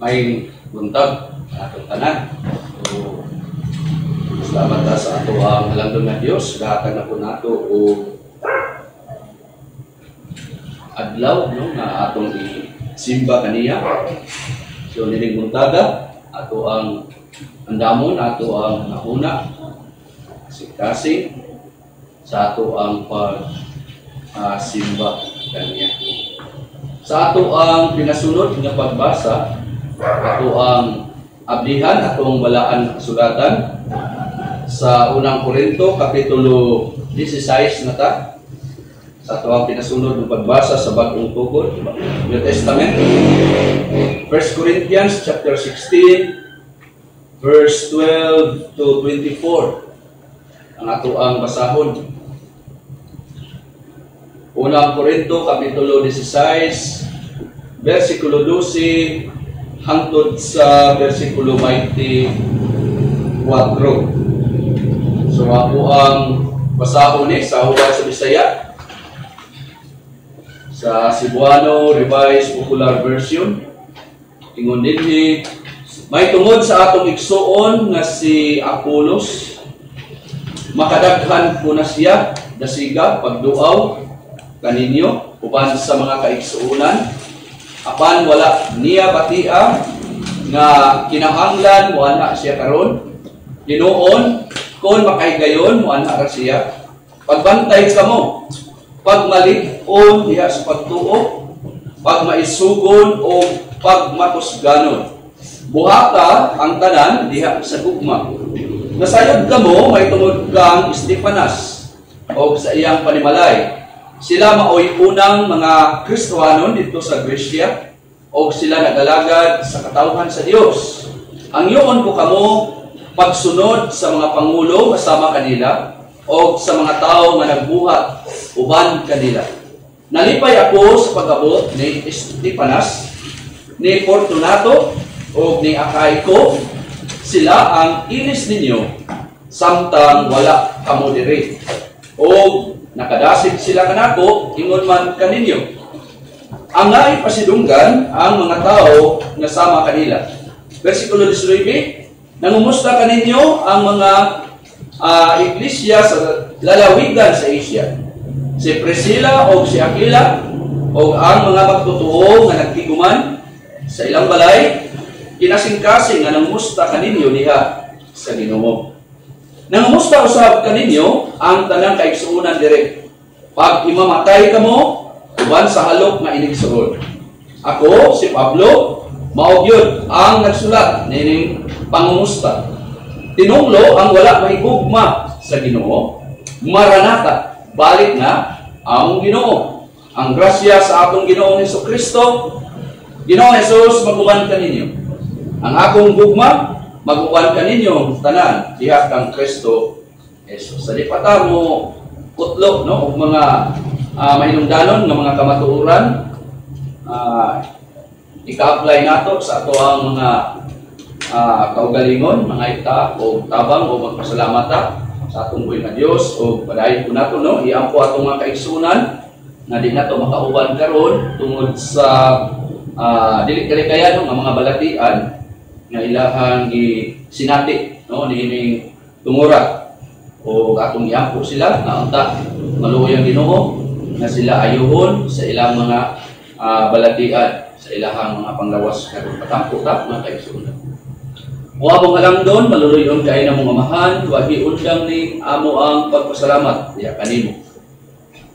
may buntag atong tanan. So, salamat ta sa ato ang halangdon nga Dios, dahatag na po nato o adlaw no nga atong isimba kaniya. So nining buntaga ato ang andamon, ato ang nauna kasi sa ato ang simba kaniya. Sa ato ang pinasunod nga pagbasa, ato ang abdihan, atong balaan kasulatan sa unang Korinto kapitulo 16 na ta. Sa ato ang pinasunod ng pagbasa sa bagong tugon, New Testament, 1 Corinthians chapter 16 verse 12 to 24 ang ato ang basahon. Unang Korinto kapitulo 16 versikulo 12 hangtod sa versikulo 24. So ako ang basahon sa huwag sa Bisaya sa Cebuano Revised Popular Version. Ingon dinhi, may tungod sa atong igsuon nga si Apolos, makadaghan ko na siya dasiga pagduaw kaninyo uban sa mga kaigsuonan, apan wala niya batia nga kinahanglan mo ana siya karon. Tinuon kon makaygayon mo ana ra siya. Pagbantay kamo, pagmalig-on diha sa pagtuo, pagmaisugon o pagmatusganon. Buhata ang tanan diha sa gugma. Nasayod kamo may tungod kang Estefanas o sa iyang panimalay. Sila maoy unang mga Kristohanon dito sa Gresya o sila nagalagad sa katawhan sa Dios. Ang iyon ko kamo pagsunod sa mga pangulo kasama kanila o sa mga tao nga nagbuhat uban kanila. Nalipay ako sa pag-abot ni Estefanas, ni Fortunato o ni Akayko. Sila ang inis ninyo samtang wala kamo diri. O nakadasig sila kanako ingon man kaninyo. Ang naipasidunggan ang mga tao nga sama kanila. Versikulo 19, nangumusta kaninyo ang mga iglesia sa lalawigan sa Asia. Si Priscilla o si Aquila o ang mga magtutuo nga nagtiguman sa ilang balay, kinasing-kasing nga nangumusta kaninyo diha sa Ginoo. Nangumusta usab kaninyo ang tanang kaigsuonan dire. Pag imamatay kamo uban sa halok nga inigsuon. Ako si Pablo mao gyud ang nagsulat nining pangumusta. Tinunglo ang wala mahigugma sa Ginoo. Maranatha, balik na ang Ginoo. Ang grasya sa atong Ginoong Hesukristo, Ginoong Jesus maguban kaninyo. Ang akong gugma maguban kaninyo tanan diha kang Kristo Jesus. Sa lipata mo kutlo no og mga mahinungdanon nga mga kamatuoran, ika-apply nato sa ato ang mga kaugalingon, mga ita o tabang o magpasalamata sa atong buhay nga Dios o padayon po nato no iampo atong mga kaigsunan nga di nato makauban karon tungod sa dili kalikayan nga mga balatian nga ilahang sinati no nining tungura o atong iampo sila nga unta maluoy ang Ginoo nga sila ayuhon sa ilang mga balatian sa ilahang mga panglawas karon patampo ta mga kaigsunan. Wa mo halangdon maluluyon kay na mga amahan, wagi undang ni amo ang pagpasalamat diha kanimo.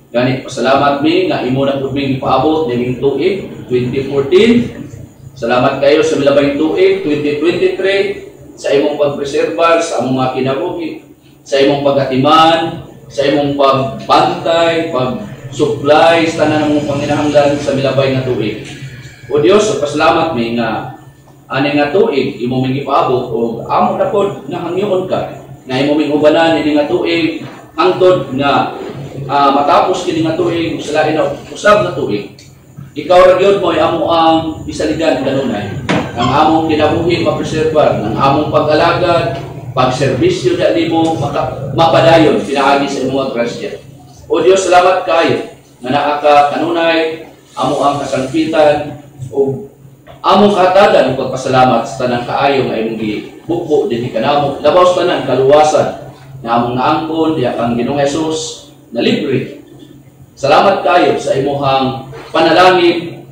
Gani pasalamat mi nga imo na pud mi ipaabot ning tuig 2014. Salamat kayo sa milabay tuig 2023 sa imong pagpreserbar sa among mga kinabuhi, sa imong pagatiman, sa imong pagbantay, pag-supply sa tanan ng panginahanglan sa milabay nga tuig. O Dios, pasalamat mi nga ani nga tuig imo ming ipaabot o amo na pod nga hangyon ka nga imo ming ubanan ini nga tuig hangtod nga matapos kini nga tuig sa lain na usab na tuig. Ikaw ra gyud mo amo ang bisaligan kanunay. Ang among kinabuhi mapreserbar, ang among pag-alagad, pagserbisyo na nimo mapadayon pinaagi sa imong grasya. O Dios, salamat kayo nga naa ka kanunay amo ang kasangpitan o among katagan ug pagpasalamat sa tanang kaayo nga imong gibuko dinhi kanamo. Labaw sa tanan kaluwasan nga among naangkon diha kang Ginoong Hesus na libre. Salamat kayo sa imuhang panalangin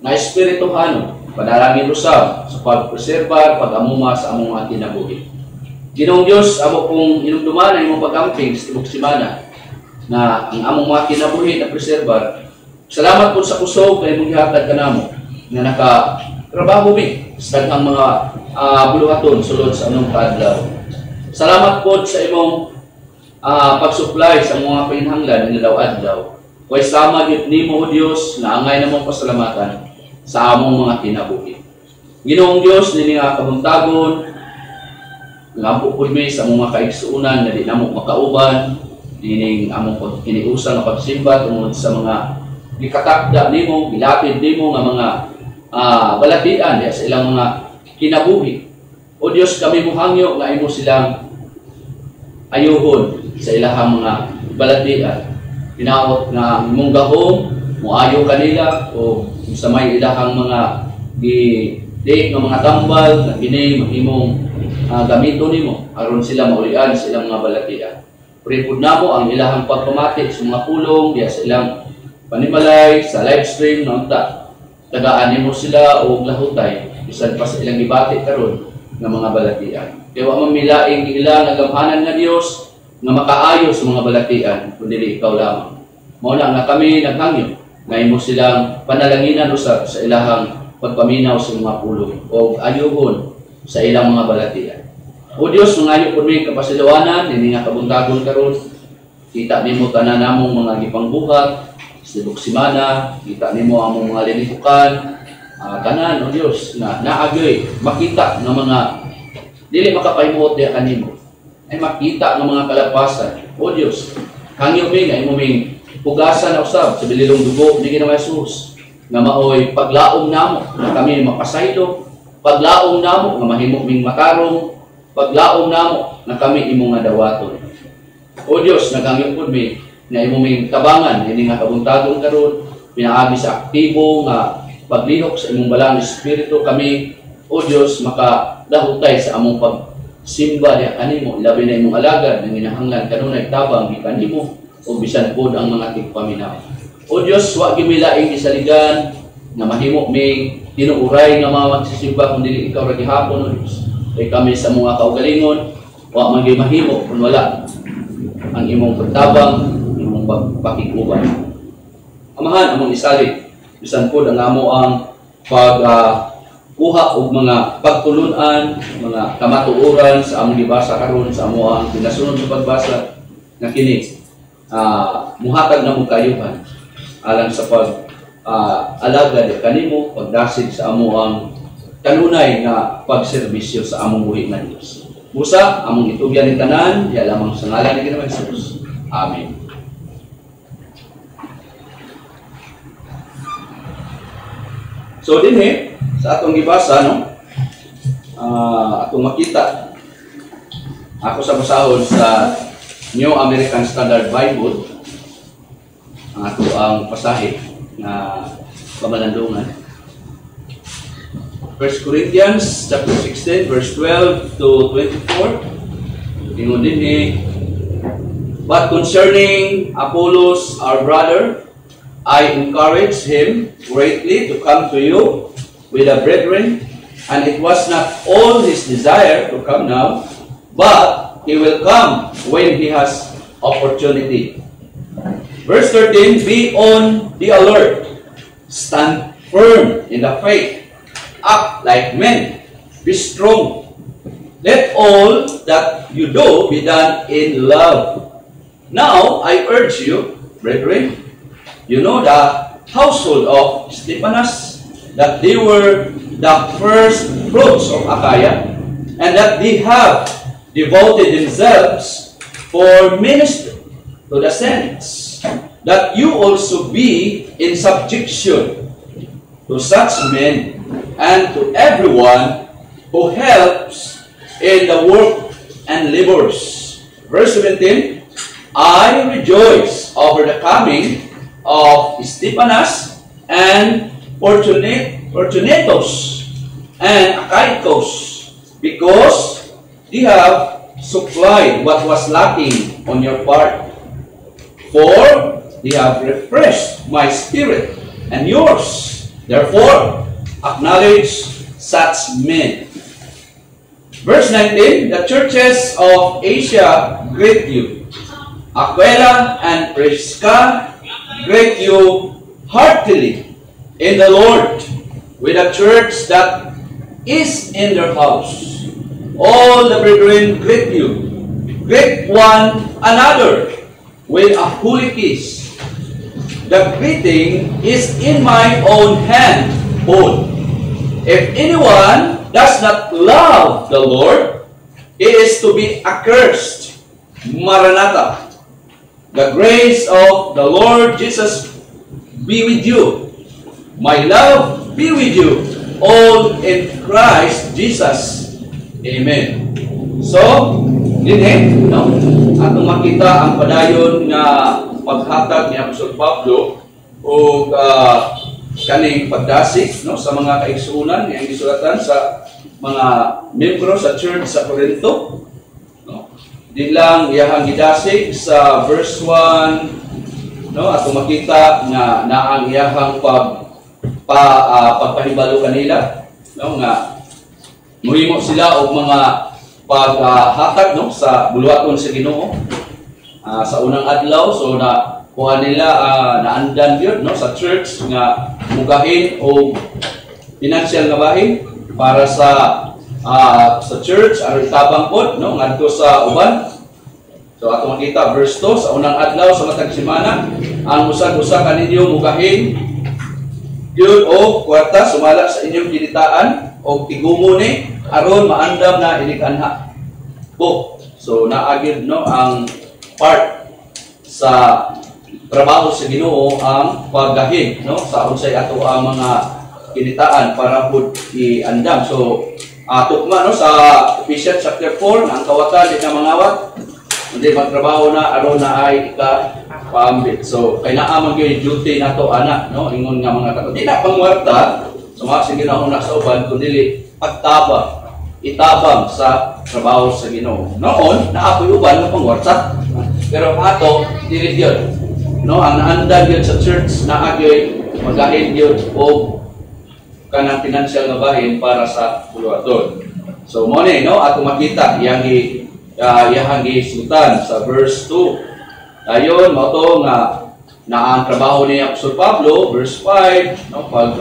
na espirituhano, panalangin usab sa pagpreserbar, pag-amuma sa among mga kinabuhi. Ginoong Dios, amo kong inumduman ang imong pag-amping sa tibok semana na ang among mga kinabuhi na preserbar. Salamat po sa kusog na imong gihatag kanamo na nakatrabaho mi sa daghang mga buluhaton sulod sa anong kaadlaw. Salamat po sa imong pag-supply sa mga pinhanglan nila adlaw. Way sama gyud nimo o Dios na angay namong pasalamatan sa among mga kinabuhi. Ginoong Dios, nini nga kabuntagon, lampo pud mi sa mga kaigsuonan na di namo makauban, dining among kiniusa nga pagsimba tungod sa mga gikatakda nimo, gilapid nimo nga mga balatian sa ilang mga kinabuhi. O Dios, kami muhangyo nga imo silang ayuhon sa ilahang mga balatian. Pinaot nga imong gahom, muayo kanila o sa may ilahang mga di nga mga tambal na kini mahimong gamito nimo aron sila maulian sa ilang mga balatian. Pray pud namo ang ilahang pagpamati sa mga pulong diya sa ilang panimalay sa live stream nonta. Tagaan nimo sila og lahutay bisan pa sa ilang gibati karon nga mga balatian. Kaya wa man milaing ilang nagamhanan nga Dios nga makaayo sa mga balatian kundi ikaw lamang. Mao na nga kami naghangyo nga imo silang panalanginan usab sa ilahang pagpaminaw sa mga pulong o ayuhon sa ilang mga balatian. O Dios, mangayo po may kapasilawanan, hindi nga kabuntagon karon. Kita nimo tanan namong mga gipangbuhat sa tibok semana, kita nimo among mga linitukan, tanan o Dios na naagay makita ng mga dili makapahimuot diha kanimo. Ay makita ng mga kalapasan. O Dios, hangyo mi nga imo ming pugasan na usab sa bililong dugo ni Ginoong Hesus nga maoy paglaom namo na kami mapasaylo, paglaom namo nga mahimo ming matarong, paglaom namo na kami imo nga dawaton. O Dios, naghangyo pud mi nga imo ming tabangan ini nga kabuntagon karon, pinaagi sa aktibo nga paglihok sa imong balang espiritu kami, o Dios, makadahutay sa among pagsimba diha kanimo, labi na imong alagad nga ginahanglan kanunay tabang gikan nimo o bisan pod ang mga tigpaminaw. O Dios, wa gimilaing isaligan nga mahimo mi tinuuray nga mga magsisimba kung dili ikaw ra gihapon, o Dios. Kay kami sa mga kaugalingon, wa man gyud mahimo kung wala ang imong pagtabang, imong pagpakiguban. Amahan among isalig bisan pod ang amo ang kuha og mga pagtulunan, mga kamatuoran sa among gibasa karon sa amo ang pinasunod sa pagbasa na kini muhatag na mo kayuhan alang sa pag alagad kanimo, pagdasig sa amo ang kanunay nga pagserbisyo sa among buhi nga Dios. Busa among itugyan ni tanan diha lamang sa ngalan ni Ginoong Hesus. Amen. So dinhi sa atong gibasa atong makita ako sa basahon sa New American Standard Bible ang ato ang pasahe na pamalandungan. 1 Corinthians chapter 16 verse 12 to 24. Ingon dinhi, but concerning Apollos our brother, I encouraged him greatly to come to you with the brethren, and it was not all his desire to come now, but he will come when he has opportunity. Verse 13, be on the alert, stand firm in the faith, act like men, be strong. Let all that you do be done in love. Now I urge you, brethren, you know the household of Stephanas, that they were the first fruits of Achaia, and that they have devoted themselves for ministry to the saints, that you also be in subjection to such men and to everyone who helps in the work and labors. Verse 17, I rejoice over the coming of Stephanas and Fortunatos and Achaicos, because they have supplied what was lacking on your part. For they have refreshed my spirit and yours. Therefore, acknowledge such men. Verse 19, the churches of Asia greet you. Aquila and Prisca greet you heartily in the Lord, with a church that is in their house. All the brethren greet you. Greet one another with a holy kiss. The greeting is in my own hand. Hold. If anyone does not love the Lord, he is to be accursed. Maranatha. The grace of the Lord Jesus be with you. My love be with you, all in Christ Jesus. Amen. So, dinhe, no? Atong makita ang padayon nga paghatag ni Apostol Pablo o kaning pagdasig, no, sa mga kaigsuonan nga gisulatan sa mga membro sa church sa Corinto, no? Di lang iyahang gidasig sa verse 1, no, atong makita nga naang iyahang pagpahibalo kanila, no, nga muhimo sila og mga paghatag, no, sa buluhaton sa Ginoo sa unang adlaw. So na kuha nila naandan yun, no, sa church nga mugahin o financial nga bahin para sa church aron tabang pod, no, ngadto sa uban. So ato makita verse 2, sa unang adlaw sa matag semana ang usag-usa kaninyo mugahin yun o kwarta sumala sa inyong kinitaan o tigumo ni aron maandam na inig-anha po. So naagid, no, ang part sa trabaho sa Ginoo ang paggahin, no, sa unsay ato ang mga kinitaan para pud iandam. So tukma, no, sa Ephesians chapter 4 ang kawatan di na mangawat hindi magtrabaho na aron na ay ika-paambit. So kay naa man gyud duty nato ana, no, ingon nga mga kato di na pangwarta suma sa Ginoo na sa uban kundi pagtabang itabang sa trabaho sa Ginoo. Noon naapoy uban nga pangwarta, pero ato dili gyud, no, ang naandan gyud sa church naa gyud magahin gyud og kanang financial nga bahin para sa buluhaton. So mo ni, no, ato makita iyang gisutan sa verse 2. Dayon mao to nga ang trabaho ni Apostol Pablo verse 5, no, pag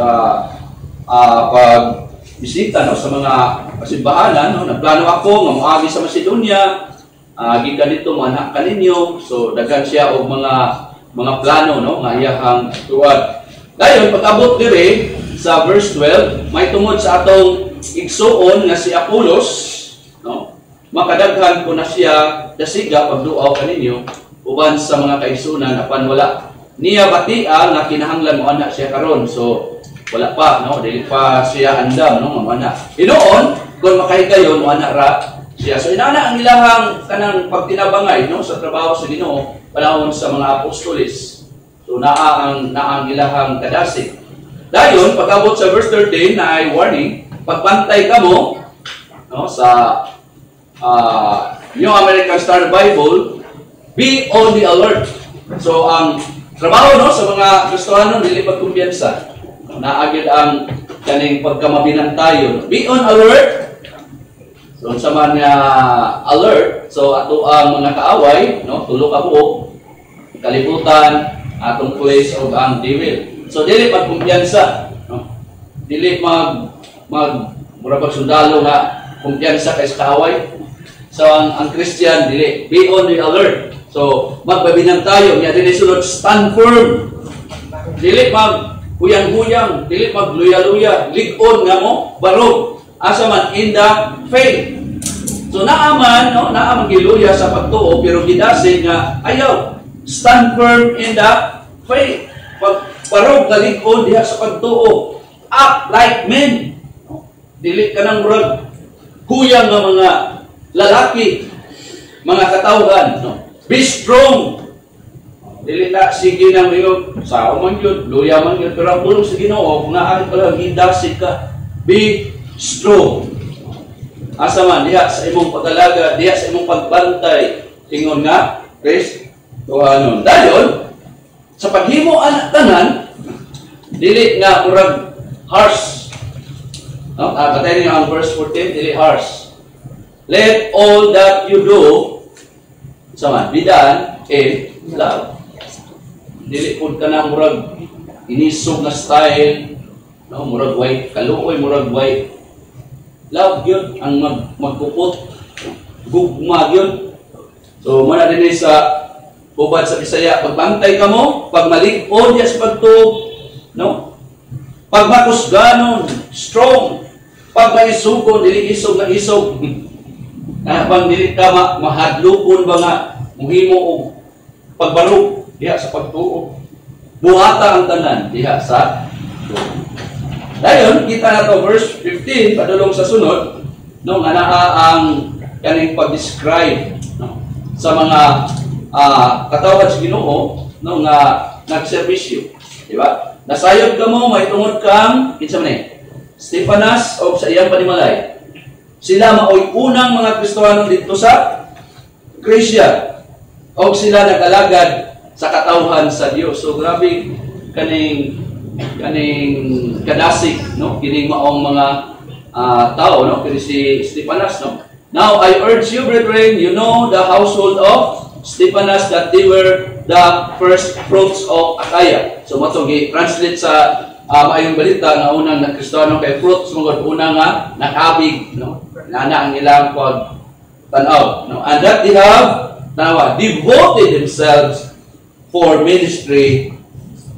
bisita, no, sa mga kasimbahanan, no, nagplano ako nga moagi sa Macedonia, gikan dito mo anak kaninyo. So daghan siya og mga plano, no, nga iyahang tuwad. Dayon pag-abot diri sa verse 12, may tungod sa atong igsuon nga si Apolos, no, makadaghan ko na siya dasiga pagduaw kaninyo uban sa mga kaigsuonan apan wala niya batia nga kinahanglan mo ana siya karon. So wala pa, no, dili pa siya andam, no, mamana. Inoon kun makahigayon mo ana ra siya. So inaana ang ilahang kanang pagtinabangay, no, sa trabaho sa Ginoo panahon sa mga apostoles. So naa ang ilahang kadasig. Dayon pag-abot sa verse 13 na ay warning, pagbantay kamo, no, sa New American Standard Bible, be on the alert. So ang trabaho, no, sa mga Kristiyano dili pagkumpiyansa. Naagid ang kaning pagkamabinantayon. Be on alert. So sa man nga alert, so ato ang mga kaaway, no, tulo ka buok, kalibutan, atong place of ang devil. So dili pagkumpiyansa, no. Dili mura pag sundalo nga kumpiyansa kay sa kaaway. So ang Christian dili, be on the alert. So magbabinantayon, ya dili sunod stand firm. Dili huyang-huyang, dili magluya-luya, lig-on nga mo, barog, asa man in the faith. So naaman, no, naaman giluya sa pagtuo, pero gidasig nga, ayaw, stand firm in the faith. Barog nga lig-on diha sa pagtuo, act like men. Dili ka ng murag, huyang nga mga lalaki, mga katawhan, no. Be strong. Dili na sige nang ingon sao man yun, luya man yun, pero ang pulong sa Ginoo kung naan pala gidasig ka, be strong. Asa man diha sa imong pagalaga, diha sa imong pagbantay, ingon nga Kristohanon. Dayon sa paghimo anak tanan, dili nga murag harsh. No? Patayin niyo ang verse 14, dili harsh. Let all that you do sama be done in love. Dili pud ka na murag inisog na style, no, murag white kaluoy, murag white. Love yun ang magpupot, gugma yun. So muna din sa ubad sa Bisaya, pagbantay ka mo, pag malig-on sa pagtub, no? Pag makusganon, strong. Pag maisugon, dili isog na isog. Pag dili ka mahadlupon ba nga, muhimo og pagbarog diha sa pagtuo. Buhata ang tanan diha sa tuo. Dayon kita na to verse 15 padulong sa sunod, no, nga naa ang kaning pag-describe, no, sa mga katawhan sa Ginoo, no, nga nagserbisyo, di ba? Nasayod ka mo, may tungod kang kinsa man Stefanas o sa iyang panimalay. Sila maoy unang mga Kristohano dito sa Gresya. O sila nag-alagad sa katawhan sa Dios. So grabe kaning kadasig, no, kining maong mga tao, no, kini si Stefanas, no. Now I urge you, brethren, you know the household of Stefanas, that they were the first fruits of Achaia. So matong i-translate sa maayong balita nga unang nagkristohano kay fruits mong unang nga nakabig, no, nana ang ilang pag tanaw, no, and that they have devoted themselves for ministry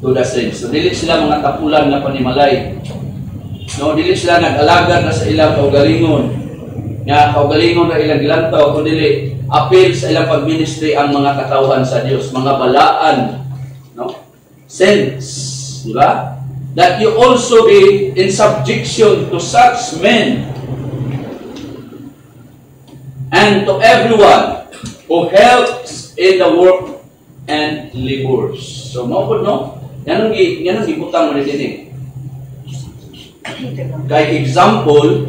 to the saints. So dili sila mga tapulan na panimalay, no, dili sila nag-alagad na sa ilang kaugalingon nga kaugalingon na ilang gilantaw, kundi dili appeal sa ilang pag-ministry ang mga katawhan sa Dios, mga balaan, no, saints, di ba? That you also be in subjection to such men and to everyone who helps in the work and labors. So, maupod, no? Yan ang gibutang mo na din. Kay example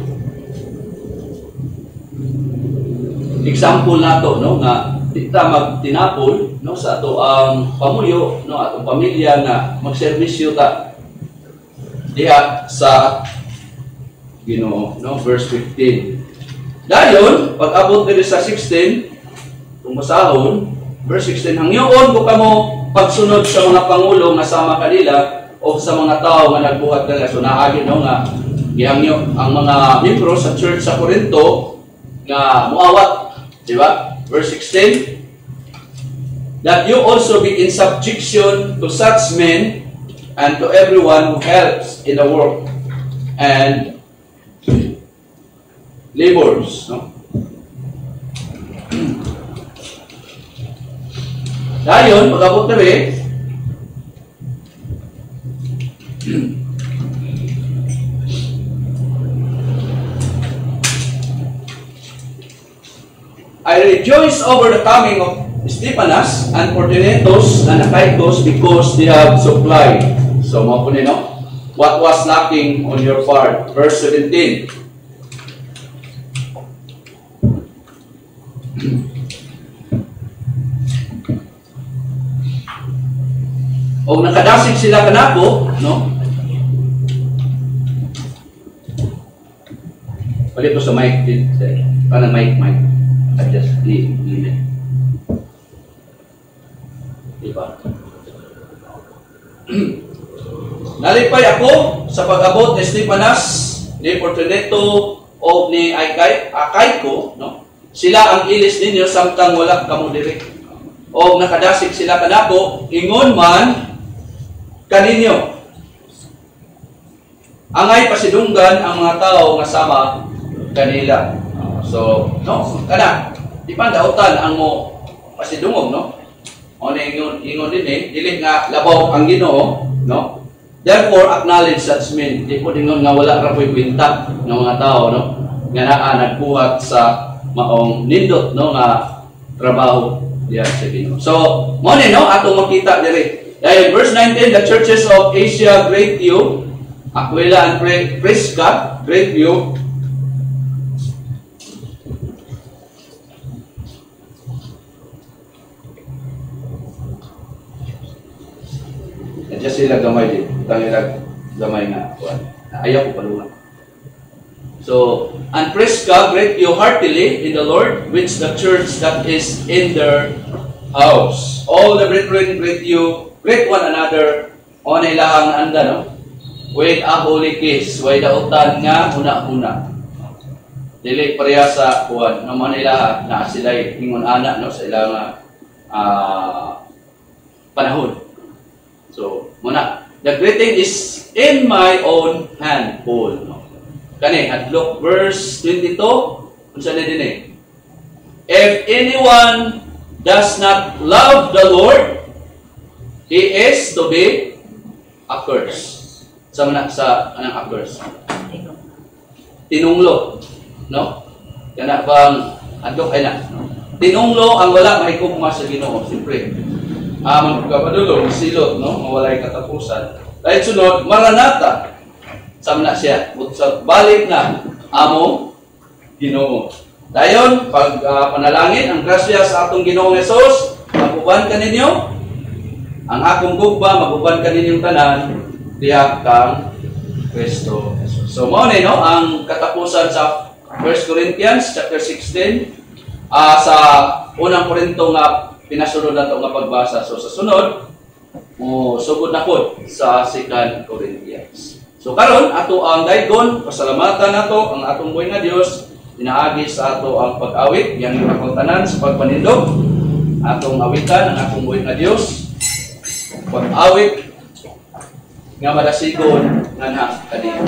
na to, no, nga kita magtinapol, no, sa ato ang pamuyo, no, atong pamilya na magserbisyo ta diha sa Ginoo, no, verse 15. Dayon pag abot diri sa 16, kung masahon verse 16, hangyoon ko kamo pagsunod sa mga pangulo nga sama kanila o sa mga tao nga nagbuhat kanila. So naagi, no, nga gihangyo ang mga miyembro sa church sa Corinto nga muawat, di ba? Verse 16, that you also be in subjection to such men and to everyone who helps in the work and labors, no? Dayon pag-abot diri I rejoice over the coming of Stefanas and Fortunatus and Achaicus because they have supplied. So, mo po nino, what was lacking on your part? Verse 17. O nakadasig sila kanako, no? Palit po sa mic, para mic. Adjust the limit. Diba? Nalipay ako sa pag-abot ni Stefanas, ni Fortunato, o ni Achaicus, no? Sila ang ilis ninyo samtang wala kamo diri. O nakadasig sila kanako, ingon man kaninyo. Angay pasidunggan ang mga tao nga sama kanila. So, no, kana di pa dautan ang mo pasidungog, no? O ingon din dili nga labaw ang Ginoo, no? Therefore acknowledge such men. Di po dingon nga wala ra po'y kwenta ng mga tao, no? Nga naa nagbuhat sa maong nindot, no, nga trabaho Diyan sa Ginoo. So, mo ni no atong makita diri. Dahil verse 19, the churches of Asia greet you. Aquila and Prisca greet you. Just sila gamay din. Tangilag gamay nga. Ayaw ko palungan. So, and Prisca greet you heartily in the Lord, which the church that is in their house. All the brethren greet you, greet one another, o na ilahang anda, no? With a holy kiss, way dautan nga, huna-huna. Dili pareha sa kuwan, no man ilaha, na sila'y ingon anak, no? Sa ilang panahon. So, muna, the greeting is in my own hand, Paul, no? Kani, hadlok verse 22, kung saan na din eh. If anyone does not love the Lord, he is to be accursed. Sa anang accursed? Tinunglo. No? Kana bang, hadlok ay na. Tinunglo ang wala mahigugma sa Ginoo, siyempre. Magkapadulong, silot, no? Mawalay katapusan. Dahil sunod, Maranatha. Sama na siya. Balik na amo Ginoo. Dayon, pag panalangin, ang grasya sa atong Ginoong Hesus, maguban ka ninyo. Ang akong gugba, maguban ka ninyong tanan, diyak kang Kristo Jesus. So, mao ni no, ang katapusan sa 1 Corinthians chapter 16, sa unang Korinto nga pinasunod nato nga pagbasa. So, sa sunod, sugod na po sa 2 Corinthians. So karon ato ang daygon, pasalamatan nato ang atong buhay nga Dios, inaagi sa ato ang pag-awit, yang akong tanan sa pagpanindog, atong awitan ang atong buhay nga Dios, pag-awit nga madasigon nga na kaniya.